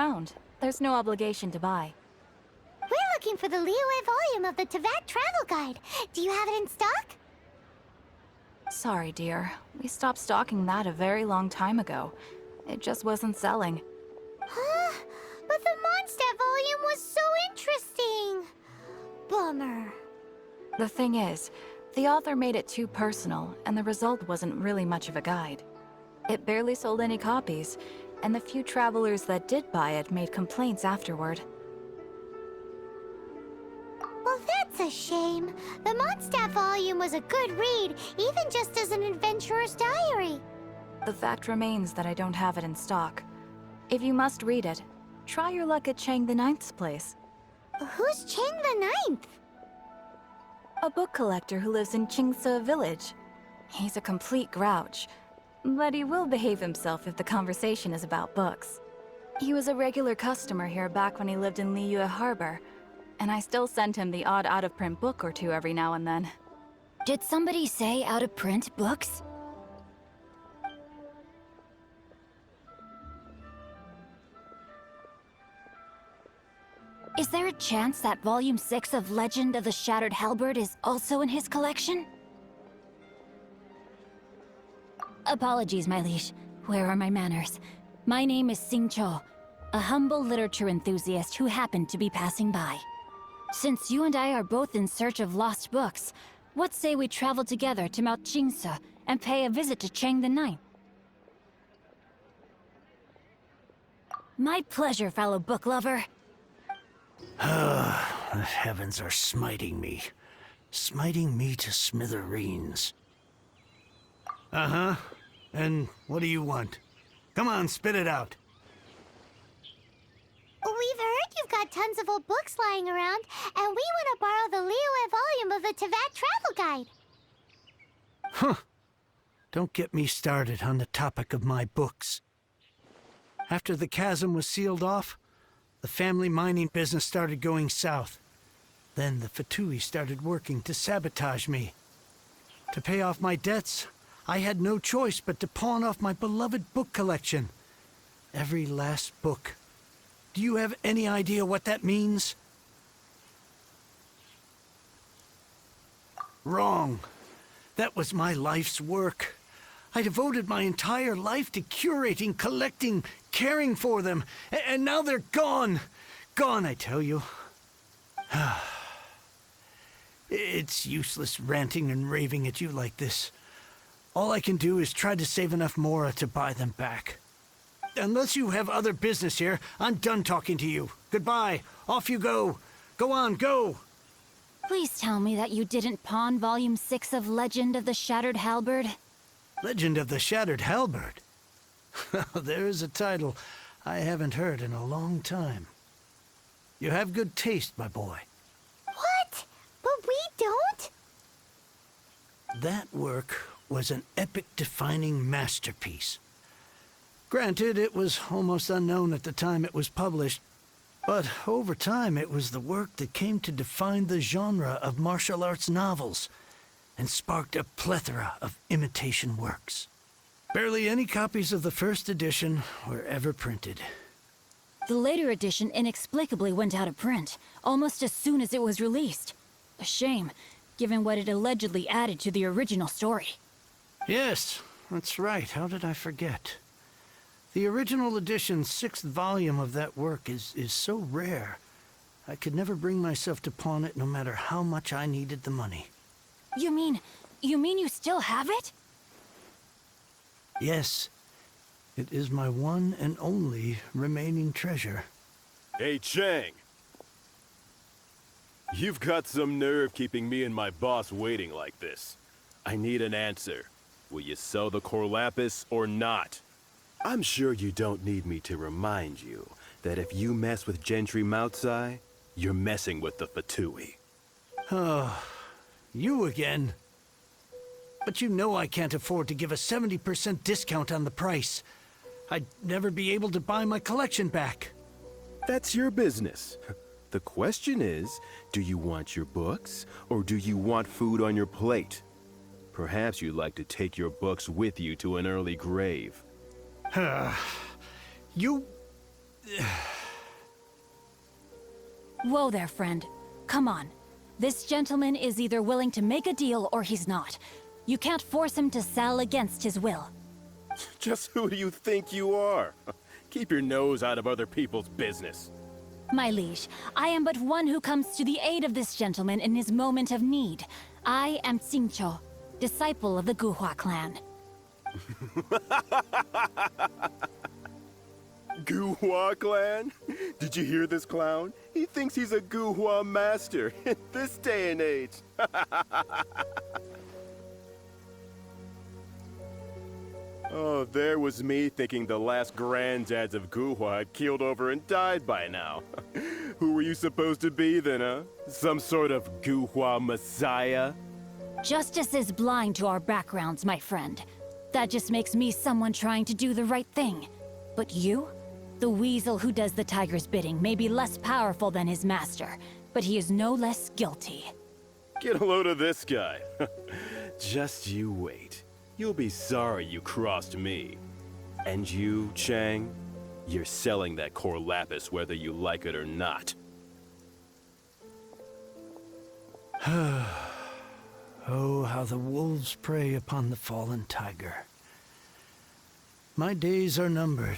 around. There's no obligation to buy. We're looking for the Liyue volume of the Tevat Travel Guide. Do you have it in stock? Sorry, dear. We stopped stocking that a very long time ago. It just wasn't selling. Huh? But the Mondstadt volume was so interesting. Bummer. The thing is, the author made it too personal, and the result wasn't really much of a guide. It barely sold any copies, and the few travelers that did buy it made complaints afterward. Well, that's a shame. The Mondstadt volume was a good read, even just as an adventurer's diary. The fact remains that I don't have it in stock. If you must read it, try your luck at Chang the Ninth's place. Who's Chang the Ninth? A book collector who lives in Qingse village. He's a complete grouch, but he will behave himself if the conversation is about books. He was a regular customer here back when he lived in Liyue Harbor, and I still send him the odd out-of-print book or two every now and then. Did somebody say out-of-print books? Is there a chance that Volume 6 of Legend of the Shattered Halberd is also in his collection? Apologies, my liege. Where are my manners? My name is Sing Cho, a humble literature enthusiast who happened to be passing by. Since you and I are both in search of lost books, what say we travel together to Mount Qingse and pay a visit to Chang the Ninth? My pleasure, fellow book lover. The heavens are smiting me to smithereens. Uh-huh. And what do you want? Come on, spit it out. We've heard you've got tons of old books lying around, and we want to borrow the Liyue volume of the Tevat Travel Guide. Huh. Don't get me started on the topic of my books. After the chasm was sealed off, the family mining business started going south. Then the Fatui started working to sabotage me. To pay off my debts, I had no choice but to pawn off my beloved book collection. Every last book. Do you have any idea what that means? Wrong. That was my life's work. I devoted my entire life to curating, collecting, caring for them, and now they're gone. Gone, I tell you. It's useless ranting and raving at you like this. All I can do is try to save enough Mora to buy them back. Unless you have other business here, I'm done talking to you. Goodbye. Off you go. Go on, go. Please tell me that you didn't pawn Volume 6 of Legend of the Shattered Halberd. Legend of the Shattered Halberd? There's a title I haven't heard in a long time. You have good taste, my boy. What? But we don't? That work was an epic-defining masterpiece. Granted, it was almost unknown at the time it was published, but over time it was the work that came to define the genre of martial arts novels and sparked a plethora of imitation works. Barely any copies of the first edition were ever printed. The later edition inexplicably went out of print, almost as soon as it was released. A shame, given what it allegedly added to the original story. Yes, that's right. How did I forget? The original edition's 6th volume of that work is so rare, I could never bring myself to pawn it no matter how much I needed the money. You mean you still have it? Yes. It is my one and only remaining treasure. Hey, Chang! You've got some nerve keeping me and my boss waiting like this. I need an answer. Will you sell the core lapis or not? I'm sure you don't need me to remind you that if you mess with Gentry Moutsai, you're messing with the Fatui. Oh, you again. But you know I can't afford to give a 70% discount on the price. I'd never be able to buy my collection back. That's your business. The question is, do you want your books, or do you want food on your plate? Perhaps you'd like to take your books with you to an early grave. You... Whoa there, friend. Come on. This gentleman is either willing to make a deal or he's not. You can't force him to sell against his will. Just who do you think you are? Keep your nose out of other people's business. My liege, I am but one who comes to the aid of this gentleman in his moment of need. I am Xingqiu, disciple of the Guhua clan. Guhua clan? Did you hear this clown? He thinks he's a Guhua master in this day and age. Oh, there was me thinking the last granddads of Guhua had keeled over and died by now. Who were you supposed to be then, huh? Some sort of Guhua messiah? Justice is blind to our backgrounds, my friend. That just makes me someone trying to do the right thing. But you? The weasel who does the tiger's bidding may be less powerful than his master, but he is no less guilty. Get a load of this guy. Just you wait. You'll be sorry you crossed me. And you, Chang, you're selling that core lapis whether you like it or not. Oh, how the wolves prey upon the fallen tiger. My days are numbered.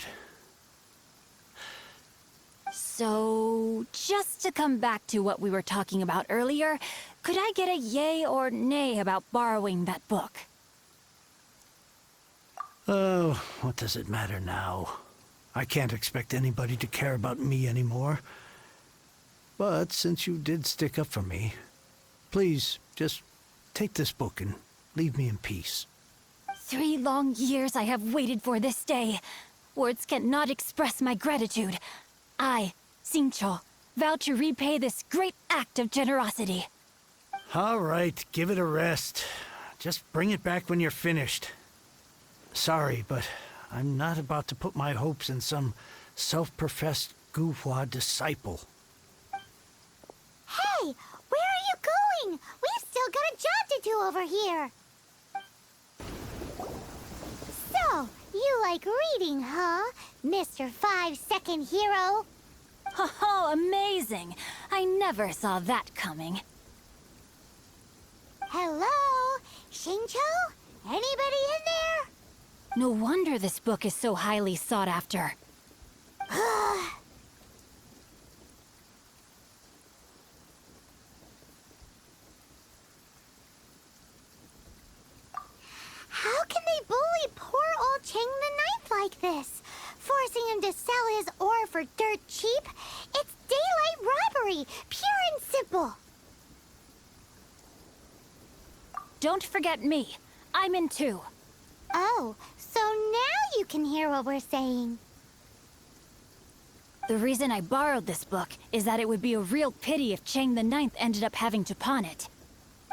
So, just to come back to what we were talking about earlier, could I get a yay or nay about borrowing that book? Oh, what does it matter now? I can't expect anybody to care about me anymore. But since you did stick up for me, please, just take this book and leave me in peace. 3 long years I have waited for this day. Words cannot express my gratitude. I, Xingqiu, vow to repay this great act of generosity. All right, give it a rest. Just bring it back when you're finished. Sorry, but I'm not about to put my hopes in some self-professed Guhua disciple. Hey, where are you going? We've still got a job to do over here. So, you like reading, huh, Mr. 5-second hero? Oh, amazing! I never saw that coming. Hello? Xingqiu? Anybody in there? No wonder this book is so highly sought after. How can they bully poor old Chang the Ninth like this? Forcing him to sell his ore for dirt cheap? It's daylight robbery, pure and simple. Don't forget me. I'm in too. Oh, so now you can hear what we're saying. The reason I borrowed this book is that it would be a real pity if Chang the Ninth ended up having to pawn it.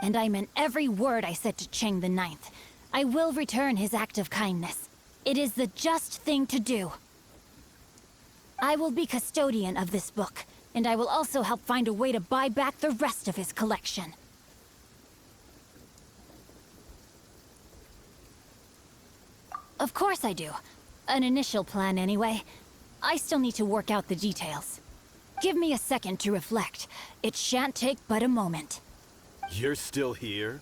And I meant every word I said to Chang the Ninth. I will return his act of kindness. It is the just thing to do. I will be custodian of this book, and I will also help find a way to buy back the rest of his collection. Of course I do. An initial plan anyway. I still need to work out the details. Give me a second to reflect. It shan't take but a moment. You're still here?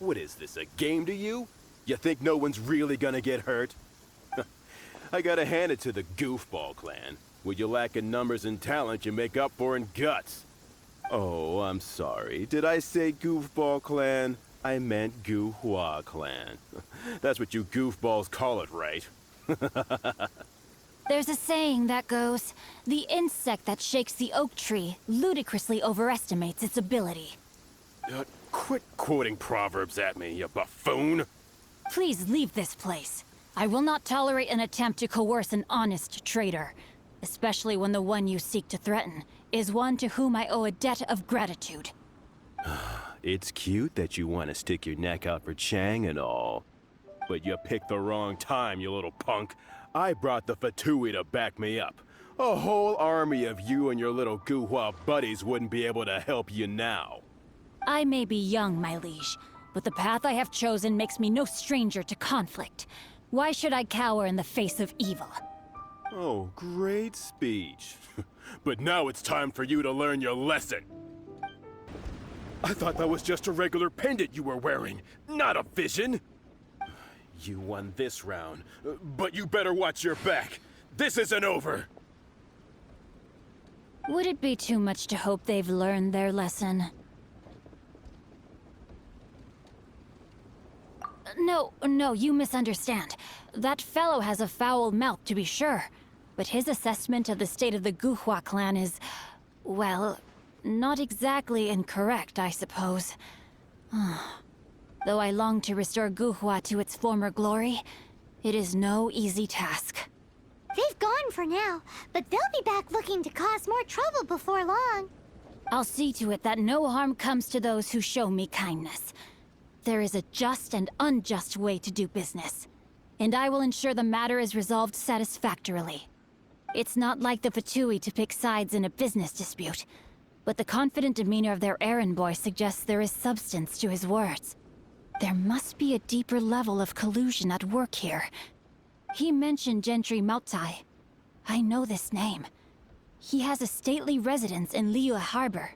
What is this, a game to you? You think no one's really gonna get hurt? I gotta hand it to the Goofball clan. What you lack in numbers and talent, you make up for in guts. Oh, I'm sorry. Did I say Goofball clan? I meant Guhua clan. That's what you goofballs call it, right? There's a saying that goes, the insect that shakes the oak tree ludicrously overestimates its ability. Quit quoting proverbs at me, you buffoon! Please leave this place. I will not tolerate an attempt to coerce an honest trader, especially when the one you seek to threaten is one to whom I owe a debt of gratitude. It's cute that you want to stick your neck out for Chang and all. But you picked the wrong time, you little punk. I brought the Fatui to back me up. A whole army of you and your little Guhua buddies wouldn't be able to help you now. I may be young, my liege, but the path I have chosen makes me no stranger to conflict. Why should I cower in the face of evil? Oh, great speech. But now it's time for you to learn your lesson. I thought that was just a regular pendant you were wearing, not a vision. You won this round, but you better watch your back. This isn't over. Would it be too much to hope they've learned their lesson? No, you misunderstand. That fellow has a foul mouth, to be sure. But his assessment of the state of the Guhua clan is, well, not exactly incorrect, I suppose. Though I long to restore Guhua to its former glory, it is no easy task. They've gone for now, but they'll be back looking to cause more trouble before long. I'll see to it that no harm comes to those who show me kindness. There is a just and unjust way to do business, and I will ensure the matter is resolved satisfactorily. It's not like the Fatui to pick sides in a business dispute, but the confident demeanor of their errand boy suggests there is substance to his words. There must be a deeper level of collusion at work here. He mentioned Gentry Mautai. I know this name. He has a stately residence in Liyue Harbor.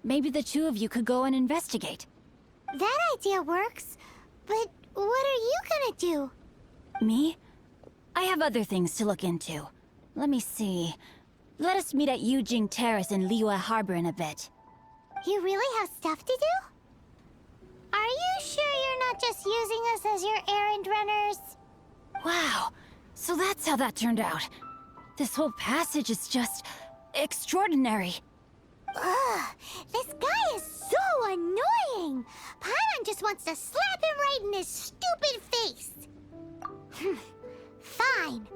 Maybe the two of you could go and investigate. That idea works, but what are you gonna do? Me? I have other things to look into. Let me see. Let us meet at Yujing Terrace in Liyue Harbor in a bit. You really have stuff to do? Are you sure you're not just using us as your errand runners? Wow, so that's how that turned out. This whole passage is just extraordinary. Ugh, this guy is so annoying! Paimon just wants to slap him right in his stupid face! Fine,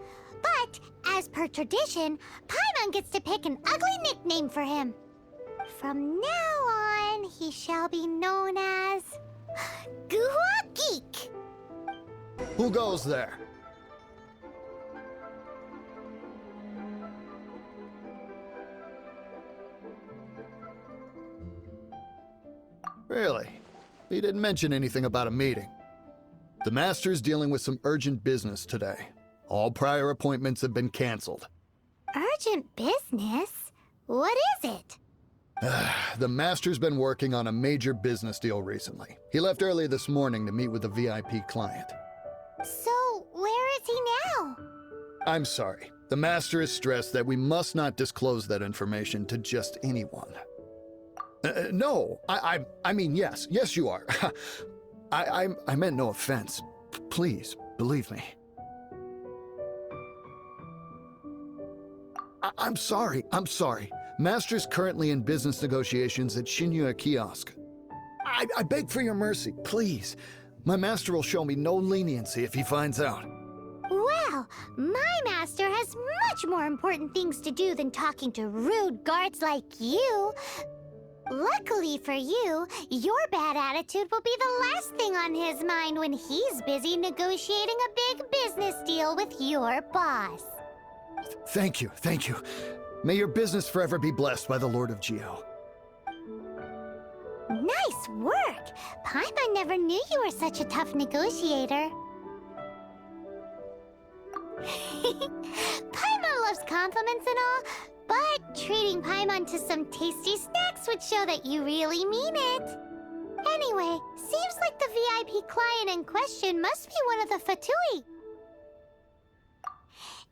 but as per tradition, Paimon gets to pick an ugly nickname for him. From now on, he shall be known as... Guhua Geek! Who goes there? Really? He didn't mention anything about a meeting. The Master's dealing with some urgent business today. All prior appointments have been canceled. Urgent business? What is it? The Master's been working on a major business deal recently. He left early this morning to meet with a VIP client. So, where is he now? I'm sorry. The Master is stressed that we must not disclose that information to just anyone. No, I mean, yes, you are. I meant no offense. Please, believe me. I'm sorry. Master's currently in business negotiations at Shinya Kiosk. I beg for your mercy, please. My master will show me no leniency if he finds out. Well, my master has much more important things to do than talking to rude guards like you. Luckily for you, your bad attitude will be the last thing on his mind when he's busy negotiating a big business deal with your boss. Thank you. May your business forever be blessed by the Lord of Geo. Nice work! Paimon never knew you were such a tough negotiator. Paimon loves compliments and all, but treating Paimon to some tasty snacks would show that you really mean it. Anyway, seems like the VIP client in question must be one of the Fatui.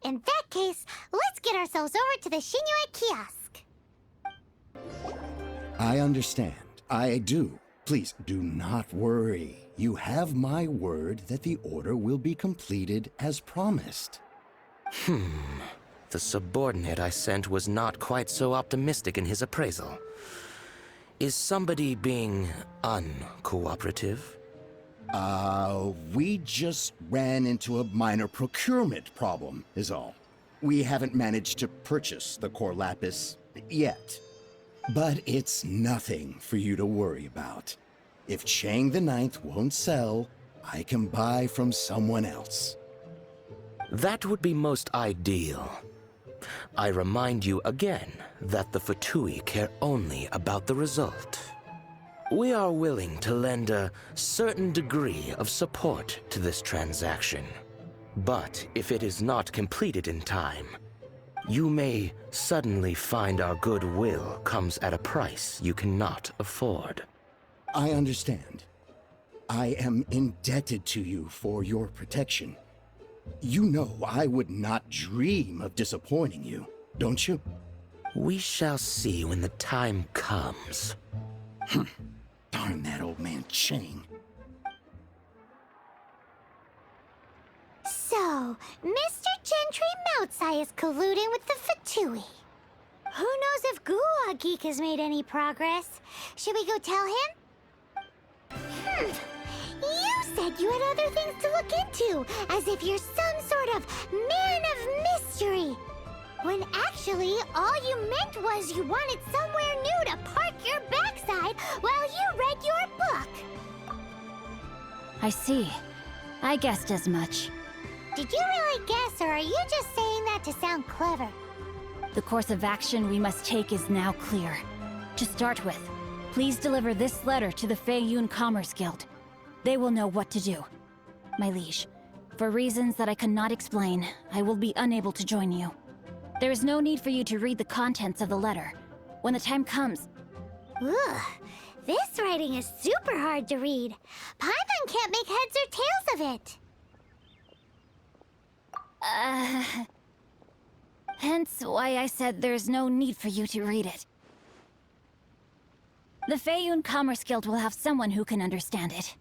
In that case, let's get ourselves over to the Shinya Kiosk. I understand. I do. Please do not worry. You have my word that the order will be completed as promised. The subordinate I sent was not quite so optimistic in his appraisal. Is somebody being uncooperative? We just ran into a minor procurement problem, is all. We haven't managed to purchase the core lapis yet. But it's nothing for you to worry about. If Chang the Ninth won't sell, I can buy from someone else. That would be most ideal. I remind you again that the Fatui care only about the result. We are willing to lend a certain degree of support to this transaction. But if it is not completed in time, you may suddenly find our goodwill comes at a price you cannot afford. I understand. I am indebted to you for your protection. You know I would not dream of disappointing you, don't you? We shall see when the time comes. Darn that old man Chang. So, Mr. Gentry Moutsai is colluding with the Fatui. Who knows if Guhua Geek has made any progress? Should we go tell him? You said you had other things to look into, as if you're some sort of man of mystery. When actually, all you meant was you wanted somewhere new to park your backside while you read your book. I see. I guessed as much. Did you really guess, or are you just saying that to sound clever? The course of action we must take is now clear. To start with, please deliver this letter to the Feiyun Commerce Guild. They will know what to do. My liege, for reasons that I cannot explain, I will be unable to join you. There is no need for you to read the contents of the letter. When the time comes... Ugh, this writing is super hard to read. Paimon can't make heads or tails of it. Hence why I said there's no need for you to read it. The Feiyun Commerce Guild will have someone who can understand it.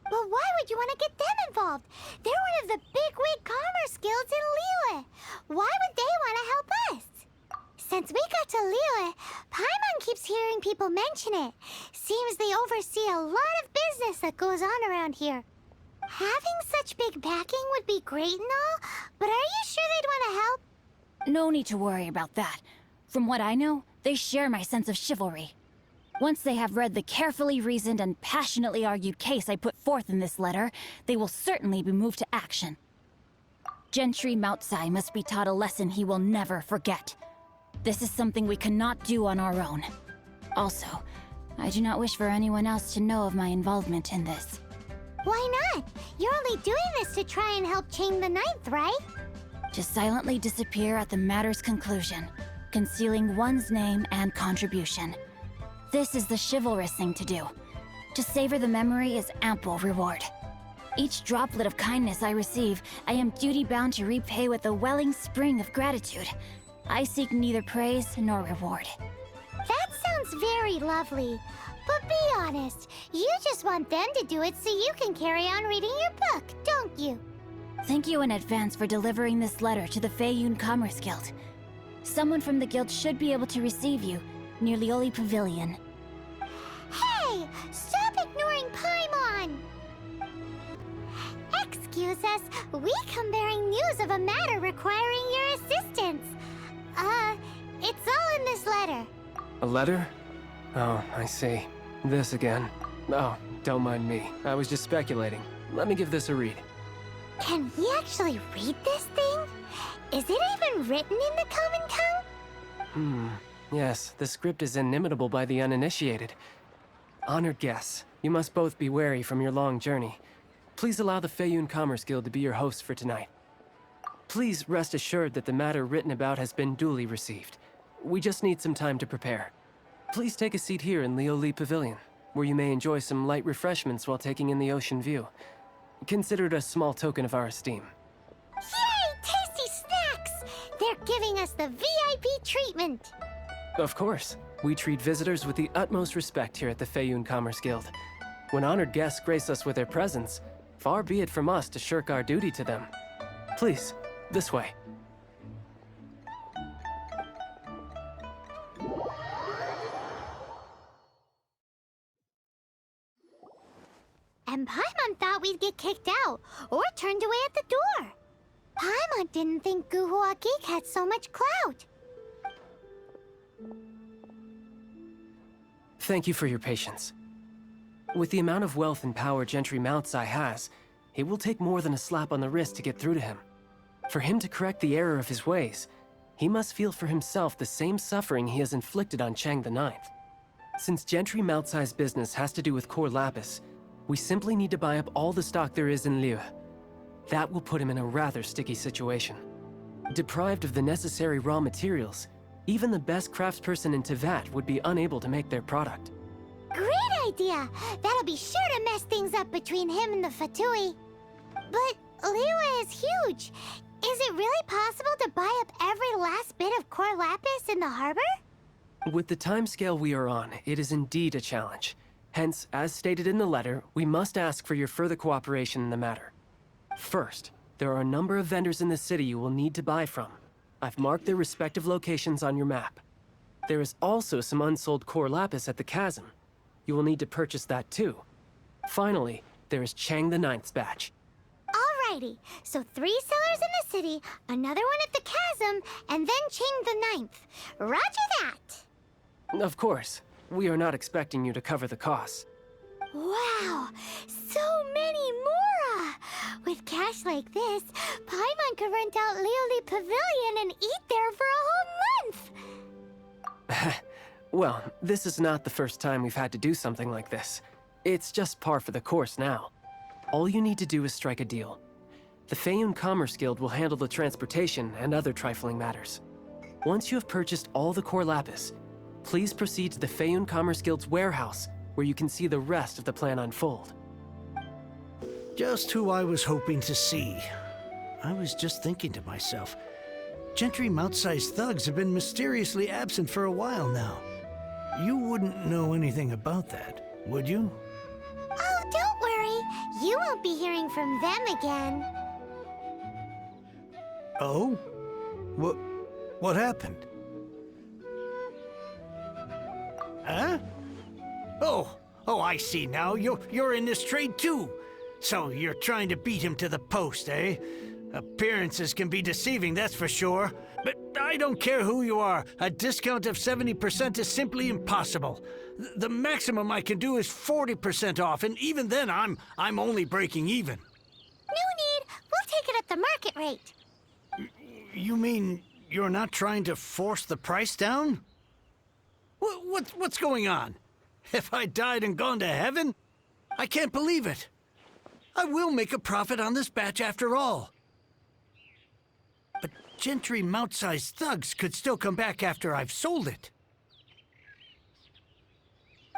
But why would you want to get them involved? They're one of the bigwig commerce guilds in Liyue. Why would they want to help us? Since we got to Liyue, Paimon keeps hearing people mention it. Seems they oversee a lot of business that goes on around here. Having such big backing would be great and all, but are you sure they'd want to help? No need to worry about that. From what I know, they share my sense of chivalry. Once they have read the carefully reasoned and passionately argued case I put forth in this letter, they will certainly be moved to action. Gentry Moutsai must be taught a lesson he will never forget. This is something we cannot do on our own. Also, I do not wish for anyone else to know of my involvement in this. Why not? You're only doing this to try and help Chang the Ninth, right? To silently disappear at the matter's conclusion, concealing one's name and contribution. This is the chivalrous thing to do. To savor the memory is ample reward. Each droplet of kindness I receive, I am duty-bound to repay with a welling spring of gratitude. I seek neither praise nor reward. That sounds very lovely. But be honest, you just want them to do it so you can carry on reading your book, don't you? Thank you in advance for delivering this letter to the Feiyun Commerce Guild. Someone from the guild should be able to receive you near Lioli Pavilion. Hey! Stop ignoring Paimon! Excuse us, we come bearing news of a matter requiring your assistance. It's all in this letter. A letter? Oh, I see. This again. Oh, don't mind me. I was just speculating. Let me give this a read. Can we actually read this thing? Is it even written in the common tongue? Yes, the script is inimitable by the uninitiated. Honored guests, you must both be wary from your long journey. Please allow the Feiyun Commerce Guild to be your host for tonight. Please rest assured that the matter written about has been duly received. We just need some time to prepare. Please take a seat here in Lioli Pavilion, where you may enjoy some light refreshments while taking in the ocean view. Consider it a small token of our esteem. Yay! Tasty snacks! They're giving us the VIP treatment. Of course. We treat visitors with the utmost respect here at the Feiyun Commerce Guild. When honored guests grace us with their presence, far be it from us to shirk our duty to them. Please, this way. And Paimon thought we'd get kicked out, or turned away at the door. Paimon didn't think Guhua Geek had so much clout. Thank you for your patience. With the amount of wealth and power Gentry Moutsai has, it will take more than a slap on the wrist to get through to him. For him to correct the error of his ways, he must feel for himself the same suffering he has inflicted on Chang the Ninth. Since Gentry Moutsai's business has to do with core lapis, we simply need to buy up all the stock there is in Liyue. That will put him in a rather sticky situation. Deprived of the necessary raw materials, even the best craftsperson in Teyvat would be unable to make their product. Great idea! That'll be sure to mess things up between him and the Fatui. But Liyue is huge. Is it really possible to buy up every last bit of core lapis in the harbor? With the timescale we are on, it is indeed a challenge. Hence, as stated in the letter, we must ask for your further cooperation in the matter. First, there are a number of vendors in the city you will need to buy from. I've marked their respective locations on your map. There is also some unsold core lapis at the chasm. You will need to purchase that too. Finally, there is Chang the Ninth's batch. Alrighty, so 3 sellers in the city, another one at the chasm, and then Chang the Ninth. Roger that! Of course, we are not expecting you to cover the costs. Wow, so many more! With cash like this, Paimon could rent out Lioli Pavilion and eat there for a whole month! Well, this is not the first time we've had to do something like this. It's just par for the course now. All you need to do is strike a deal. The Feiyun Commerce Guild will handle the transportation and other trifling matters. Once you have purchased all the core lapis, please proceed to the Feiyun Commerce Guild's warehouse, where you can see the rest of the plan unfold. Just who I was hoping to see. I was just thinking to myself, gentry mouth-sized thugs have been mysteriously absent for a while now. You wouldn't know anything about that, would you? Oh, don't worry. You won't be hearing from them again. Oh? What happened? Huh? Oh, I see now. You're in this trade too. So you're trying to beat him to the post, eh? Appearances can be deceiving, that's for sure. But I don't care who you are. A discount of 70% is simply impossible. The maximum I can do is 40% off, and even then I'm only breaking even. No need. We'll take it at the market rate. You mean you're not trying to force the price down? What's going on? Have I died and gone to heaven? I can't believe it. I will make a profit on this batch after all. But gentry mouth-sized thugs could still come back after I've sold it.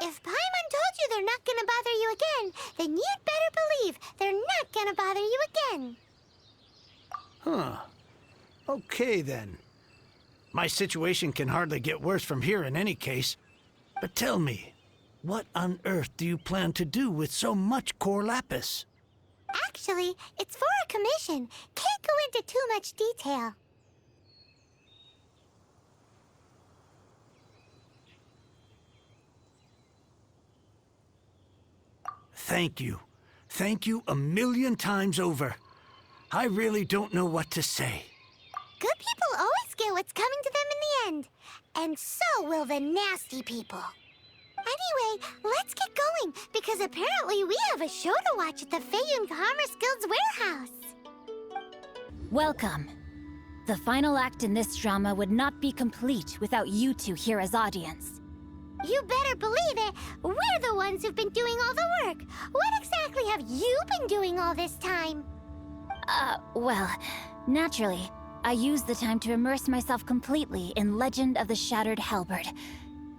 If Paimon told you they're not gonna bother you again, then you'd better believe they're not gonna bother you again. Huh. Okay, then. My situation can hardly get worse from here in any case. But tell me, what on earth do you plan to do with so much core lapis? Actually, it's for a commission. Can't go into too much detail. Thank you. Thank you a million times over. I really don't know what to say. Good people always get what's coming to them in the end. And so will the nasty people. Anyway, let's get going, because apparently we have a show to watch at the Feiyun Commerce Guild's warehouse. Welcome. The final act in this drama would not be complete without you two here as audience. You better believe it. We're the ones who've been doing all the work. What exactly have you been doing all this time? Well, naturally, I used the time to immerse myself completely in Legend of the Shattered Halberd.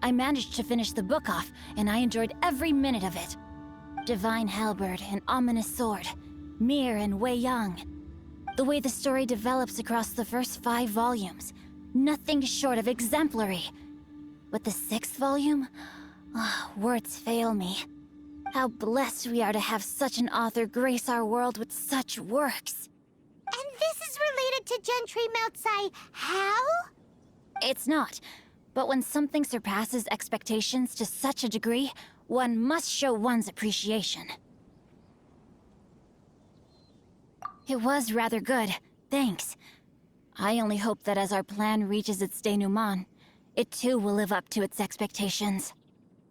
I managed to finish the book off, and I enjoyed every minute of it. Divine Halberd, an ominous sword, Mir and Wei Yang. The way the story develops across the first 5 volumes, nothing short of exemplary. But the 6th volume? Words fail me. How blessed we are to have such an author grace our world with such works. And this is related to Gentry Moutsai how? It's not. But when something surpasses expectations to such a degree, one must show one's appreciation. It was rather good, thanks. I only hope that as our plan reaches its denouement, it too will live up to its expectations.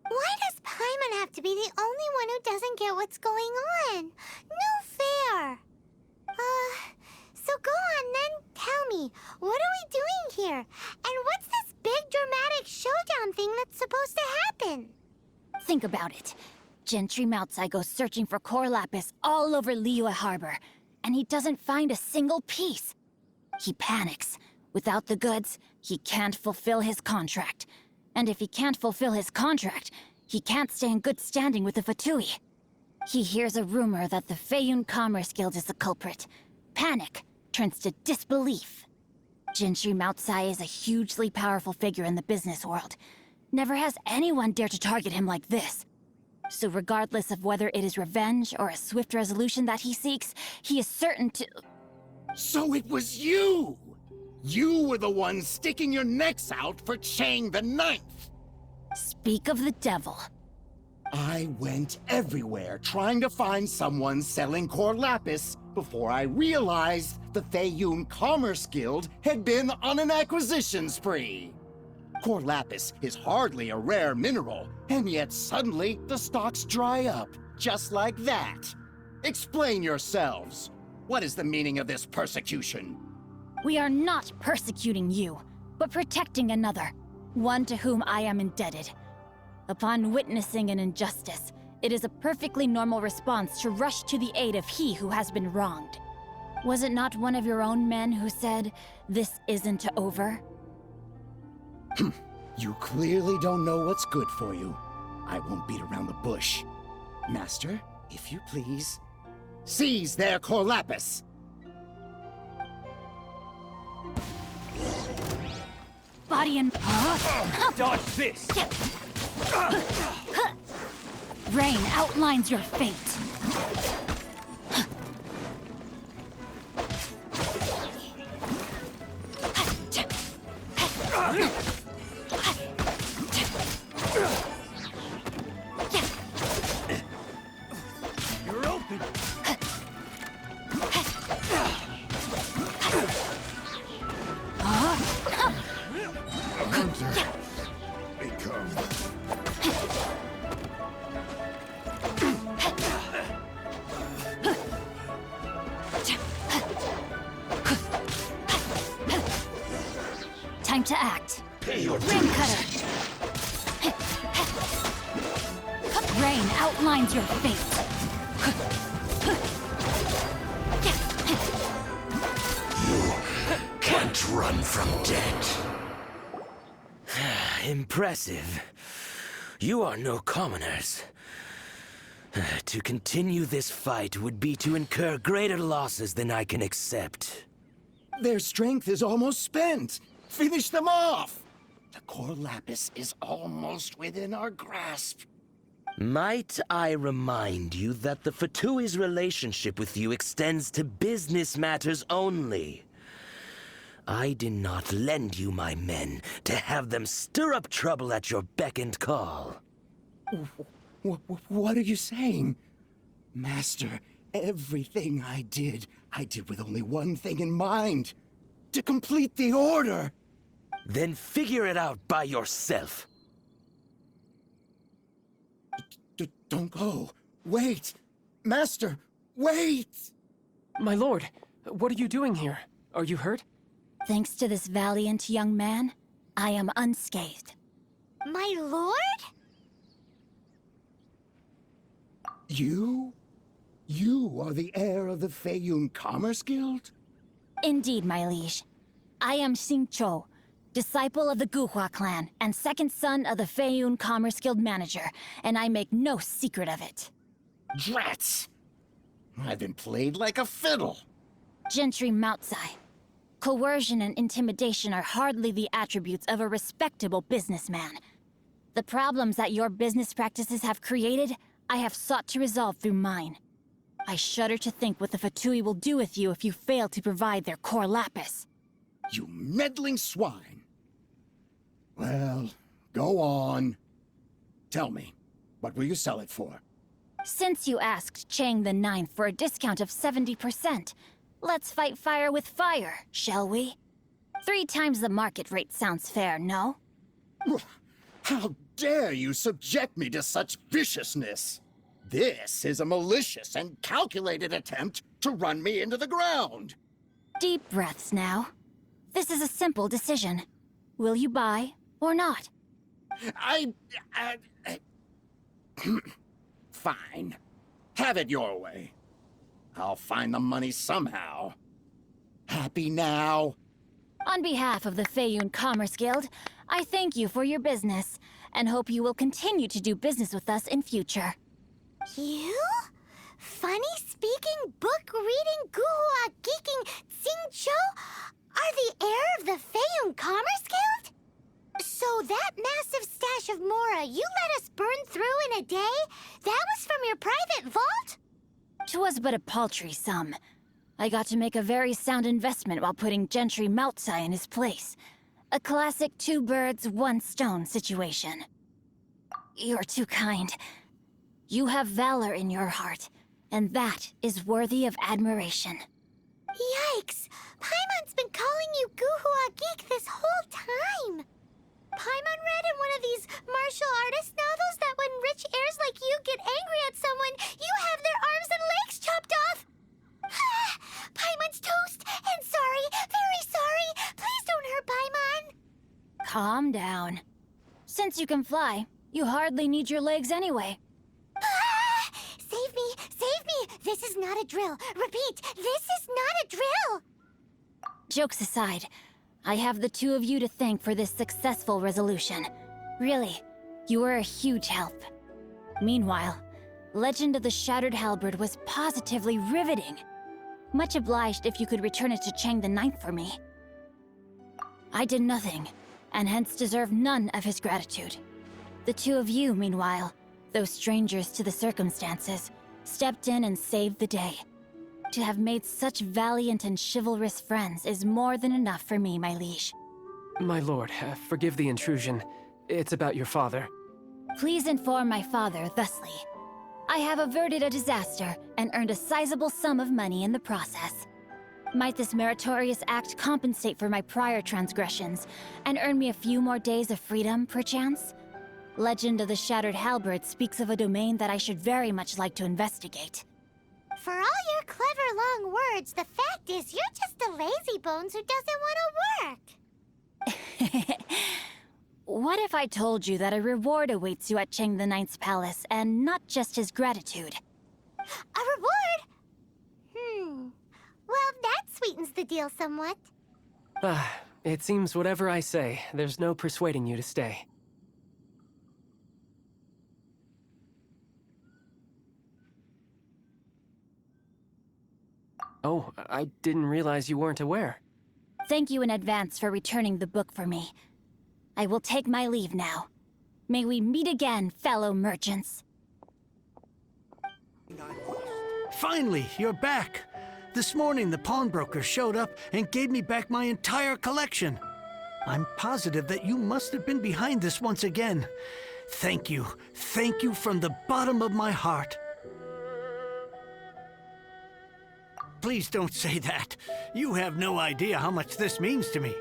Why does Paimon have to be the only one who doesn't get what's going on? No fair. So go on then, tell me, what are we doing here? And what's this big dramatic showdown thing that's supposed to happen? Think about it. Gentry Moutsai goes searching for core lapis all over Liyue Harbor. and he doesn't find a single piece. He panics. Without the goods, he can't fulfill his contract. And if he can't fulfill his contract, he can't stay in good standing with the Fatui. He hears a rumor that the Feiyun Commerce Guild is the culprit. Panic turns to disbelief. Gentry Moutsai is a hugely powerful figure in the business world. Never has anyone dared to target him like this. So regardless of whether it is revenge or a swift resolution that he seeks, he is certain to... So it was you! You were the one sticking your necks out for Chang the Ninth! Speak of the devil. I went everywhere trying to find someone selling core lapis before I realized the Feiyun Commerce Guild had been on an acquisition spree. Core lapis is hardly a rare mineral, and yet suddenly the stocks dry up, just like that. Explain yourselves. What is the meaning of this persecution? We are not persecuting you, but protecting another, one to whom I am indebted. Upon witnessing an injustice, it is a perfectly normal response to rush to the aid of he who has been wronged. Was it not one of your own men who said, "This isn't over"? You clearly don't know what's good for you. I won't beat around the bush. Master, if you please, seize their core lapis! Body and... Dodge this! Rain outlines your fate. You're open! Hunter, become. Time to act. Pay your Rain cutter. Rain outlines your fate. Can't run from death. Impressive. You are no commoners. To continue this fight would be to incur greater losses than I can accept. Their strength is almost spent. Finish them off! The core lapis is almost within our grasp. Might I remind you that the Fatui's relationship with you extends to business matters only? I did not lend you my men to have them stir up trouble at your beck and call. What are you saying? Master, everything I did with only one thing in mind. To complete the order. Then figure it out by yourself. Don't go. Wait. Master, wait! My lord, what are you doing here? Are you hurt? Thanks to this valiant young man, I am unscathed. My lord? You? You are the heir of the Feiyun Commerce Guild? Indeed, my liege. I am Xing Cho, disciple of the Guhua clan and second son of the Feiyun Commerce Guild manager, and I make no secret of it. Drats! I've been played like a fiddle. Gentry Moutsai. Coercion and intimidation are hardly the attributes of a respectable businessman. The problems that your business practices have created, I have sought to resolve through mine. I shudder to think what the Fatui will do with you if you fail to provide their core lapis. You meddling swine. Well, go on. Tell me, what will you sell it for? Since you asked Chang the Ninth for a discount of 70%, let's fight fire with fire, shall we? 3 times the market rate sounds fair, no? How dare you subject me to such viciousness? This is a malicious and calculated attempt to run me into the ground. Deep breaths now. This is a simple decision. Will you buy or not? Fine. Have it your way. I'll find the money somehow. Happy now? On behalf of the Feiyun Commerce Guild, I thank you for your business, and hope you will continue to do business with us in future. You? Funny-speaking, book-reading, guhua geeking Xingqiu are the heir of the Feiyun Commerce Guild? So that massive stash of Mora you let us burn through in a day? That was from your private vault? 'Twas but a paltry sum. I got to make a very sound investment while putting Gentry Maltsai in his place. A classic two birds, one stone situation. You're too kind. You have valor in your heart, and that is worthy of admiration. Yikes! Paimon's been calling you Guhua Geek this whole time! Paimon read in one of these martial artist novels that when rich heirs like you get angry at someone, you have their arms and legs chopped off! Paimon's toast! And sorry, very sorry! Please don't hurt Paimon! Calm down. Since you can fly, you hardly need your legs anyway. Save me! Save me! This is not a drill! Repeat, this is not a drill! Jokes aside, I have the two of you to thank for this successful resolution. Really, you were a huge help. Meanwhile, Legend of the Shattered Halberd was positively riveting. Much obliged if you could return it to Chang the Ninth for me. I did nothing, and hence deserve none of his gratitude. The two of you, meanwhile, though strangers to the circumstances, stepped in and saved the day. To have made such valiant and chivalrous friends is more than enough for me, my liege. My lord, forgive the intrusion. It's about your father. Please inform my father thusly. I have averted a disaster and earned a sizable sum of money in the process. Might this meritorious act compensate for my prior transgressions and earn me a few more days of freedom, perchance? Legend of the Shattered Halberd speaks of a domain that I should very much like to investigate. For all your clever long words, the fact is you're just a lazy bones who doesn't want to work. What if I told you that a reward awaits you at Chang the Ninth's palace, and not just his gratitude? A reward? Well, that sweetens the deal somewhat. It seems whatever I say, there's no persuading you to stay. Oh, I didn't realize you weren't aware. Thank you in advance for returning the book for me. I will take my leave now. May we meet again, fellow merchants. Finally, you're back. This morning, the pawnbroker showed up and gave me back my entire collection. I'm positive that you must have been behind this once again. Thank you. Thank you from the bottom of my heart. Please don't say that. You have no idea how much this means to me.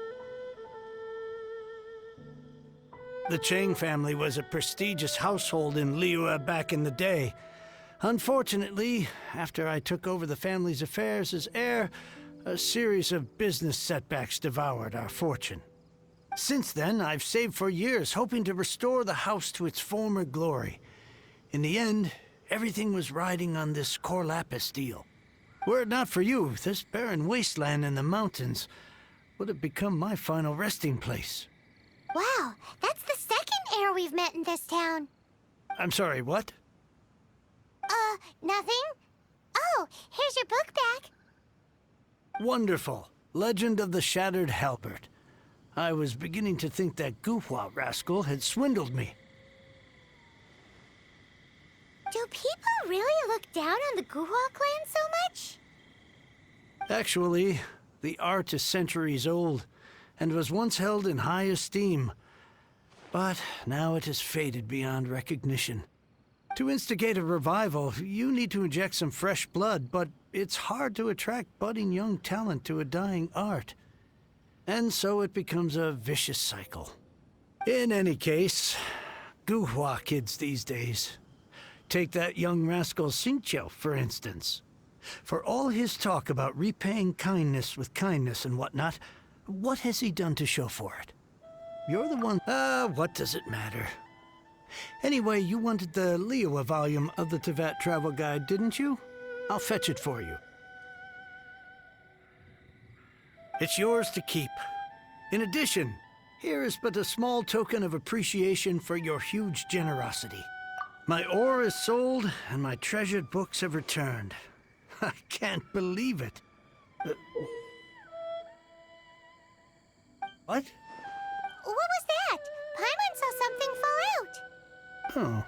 The Chang family was a prestigious household in Liyue back in the day. Unfortunately, after I took over the family's affairs as heir, a series of business setbacks devoured our fortune. Since then, I've saved for years, hoping to restore the house to its former glory. In the end, everything was riding on this Corlapis deal. Were it not for you, this barren wasteland in the mountains would have become my final resting place. Wow, that's the second heir we've met in this town. I'm sorry, what? Nothing? Oh, here's your book back. Wonderful. Legend of the Shattered Halberd. I was beginning to think that Guhua rascal had swindled me. Do people really look down on the Guhua clan so much? Actually, the art is centuries old, and was once held in high esteem. But now it has faded beyond recognition. To instigate a revival, you need to inject some fresh blood, but it's hard to attract budding young talent to a dying art. And so it becomes a vicious cycle. In any case, Guhua kids these days. Take that young rascal Xingqiu, for instance. For all his talk about repaying kindness with kindness and whatnot, what has he done to show for it? You're the one... what does it matter? Anyway, you wanted the Liyue volume of the Teyvat Travel Guide, didn't you? I'll fetch it for you. It's yours to keep. In addition, here is but a small token of appreciation for your huge generosity. My ore is sold, and my treasured books have returned. I can't believe it. What? What was that? Paimon saw something fall out. Oh,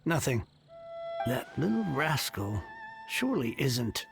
nothing. That little rascal surely isn't...